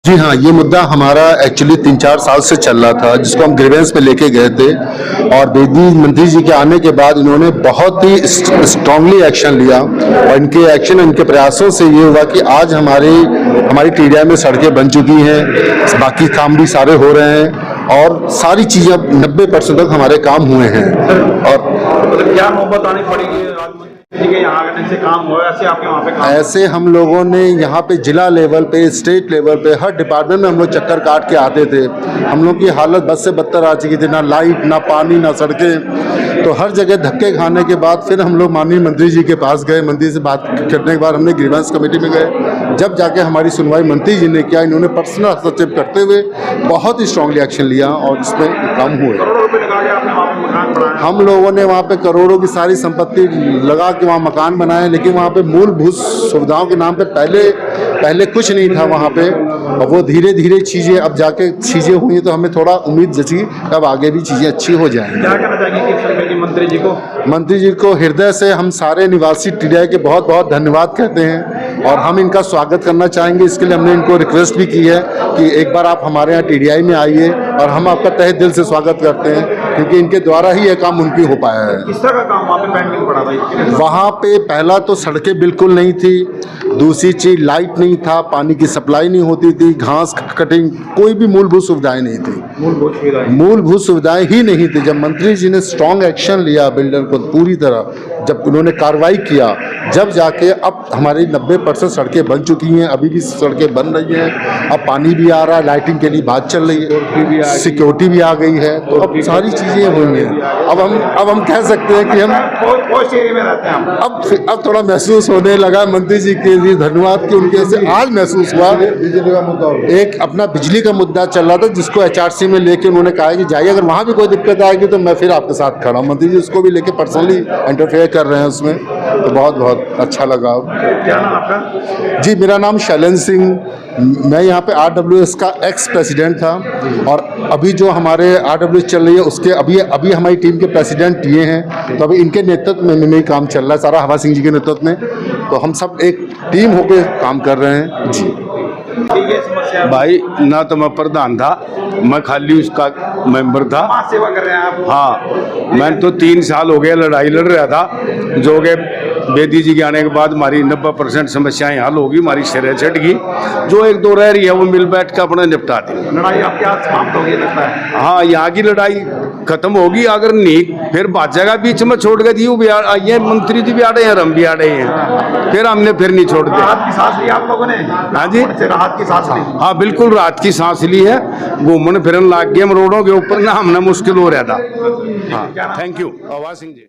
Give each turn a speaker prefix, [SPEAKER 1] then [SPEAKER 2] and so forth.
[SPEAKER 1] जी हाँ, ये मुद्दा हमारा एक्चुअली 3-4 साल से चल रहा था, जिसको हम ग्रीवेंस पे लेके गए थे। और बेदी मंत्री जी के आने के बाद इन्होंने बहुत ही स्ट्रांगली एक्शन लिया और इनके एक्शन, इनके प्रयासों से ये हुआ कि आज हमारी टीडिया में सड़कें बन चुकी हैं, बाकी काम भी सारे हो रहे हैं और सारी चीज़ें अब 90% तक हमारे काम हुए हैं। और
[SPEAKER 2] मतलब क्या नौबत आनी पड़ेगी यहाँ आने से काम हो, ऐसे आपके वहाँ पे काम?
[SPEAKER 1] ऐसे हम लोगों ने यहाँ पे जिला लेवल पे, स्टेट लेवल पे, हर डिपार्टमेंट में हम लोग चक्कर काट के आते थे। हम लोग की हालत बद से बदतर आ चुकी थी, ना लाइट, ना पानी, ना सड़कें। तो हर जगह धक्के खाने के बाद फिर हम लोग माननीय मंत्री जी के पास गए। मंत्री से बात करने के बाद हमने ग्रीवेंस कमेटी में गए। जब जाके हमारी सुनवाई मंत्री जी ने किया, इन्होंने पर्सनल हस्तक्षेप करते हुए बहुत ही स्ट्रांगली एक्शन लिया और इसमें काम हुए। हम लोगों ने वहाँ पे करोड़ों की सारी संपत्ति लगा के वहाँ मकान बनाए, लेकिन वहाँ पे मूलभूत सुविधाओं के नाम पे पहले कुछ नहीं था वहाँ पे। और वो धीरे धीरे चीज़ें अब जाके चीज़ें हुई तो हमें थोड़ा उम्मीद जची अब आगे भी चीज़ें अच्छी हो जाएंगी।
[SPEAKER 2] क्या कहना चाहिए
[SPEAKER 1] मंत्री जी को हृदय से हम सारे निवासी टीडिया के बहुत बहुत धन्यवाद कहते हैं और हम इनका स्वागत करना चाहेंगे। इसके लिए हमने इनको रिक्वेस्ट भी की है कि एक बार आप हमारे यहाँ टीडीआई में आइए और हम आपका तहे दिल से स्वागत करते हैं, क्योंकि इनके द्वारा ही यह काम मुमकिन हो पाया है।
[SPEAKER 2] किस तरह का काम वहाँ पे पेंडिंग पड़ा था?
[SPEAKER 1] वहाँ पे पहला तो सड़कें बिल्कुल नहीं थी, दूसरी चीज लाइट नहीं था, पानी की सप्लाई नहीं होती थी, घास कटिंग, कोई भी मूलभूत सुविधाएं नहीं थी। मूलभूत सुविधाएं ही नहीं थी। जब मंत्री जी ने स्ट्रांग एक्शन लिया बिल्डर को पूरी तरह, जब उन्होंने कार्रवाई किया, जब जाके अब हमारी 90% सड़कें बन चुकी हैं। अभी भी सड़कें बन रही हैं, अब पानी भी आ रहा है, लाइटिंग के लिए बात चल रही है, सिक्योरिटी भी आ गई है, तो अब सारी चीज़ें हुई हैं। अब हम कह सकते हैं कि हम अब थोड़ा महसूस होने लगा मंत्री जी के लिए धन्यवाद कि उनके से आज महसूस हुआ। बिजली का मुद्दा, एक अपना बिजली का मुद्दा चल रहा था, जिसको एचआरसी में लेके उन्होंने कहा कि जाइए, अगर वहाँ भी कोई दिक्कत आएगी तो मैं फिर आपके साथ खड़ा हूँ। मंत्री जी उसको भी लेके पर्सनली इंटरफेयर कर रहे हैं उसमें, तो बहुत बहुत अच्छा लगा।
[SPEAKER 2] क्या नाम आपका?
[SPEAKER 1] जी, मेरा नाम शैलेंद्र सिंह, मैं यहाँ पे RWS का एक्स प्रेसिडेंट था और अभी जो हमारे RWS चल रही है उसके अभी हमारी टीम के प्रेसिडेंट ये हैं, तो अभी इनके नेतृत्व में काम चल रहा है सारा, हवा सिंह जी के नेतृत्व में। तो हम सब एक टीम होकर काम कर रहे हैं। जी
[SPEAKER 3] भाई, ना तो मैं प्रधान था, मैं खाली उसका मेंबर था।
[SPEAKER 2] सेवा कर रहे हैं आप?
[SPEAKER 3] हाँ, मैं तो 3 साल हो गया लड़ाई लड़ रहा था, जो कि बेदी जी के आने के बाद हमारी 90% समस्याएं हल होगी, हमारी सिरे चढ़ गई। जो 1-2 रह रही है वो मिल बैठ के अपना निपटा दी।
[SPEAKER 2] लड़ाई आपके आज समाप्त होगी लगता है?
[SPEAKER 3] हाँ, यहाँ की लड़ाई खत्म होगी। अगर नहीं फिर भाजेगा, बीच में छोड़ के दी ये मंत्री जी भी आ रहे हैं, हम भी आ रहे हैं, फिर हमने फिर नहीं छोड़ दिया।
[SPEAKER 2] राहत की सांस ली आप लोगों ने?
[SPEAKER 3] हाँ जी,
[SPEAKER 2] राहत की सांस ली?
[SPEAKER 3] हाँ बिल्कुल, रात की सांस ली है। घूमन फिरन लाग गए हम रोडों के ऊपर ना, हमने मुश्किल हो रहा था। हाँ, थैंक यू। हवा सिंह जी।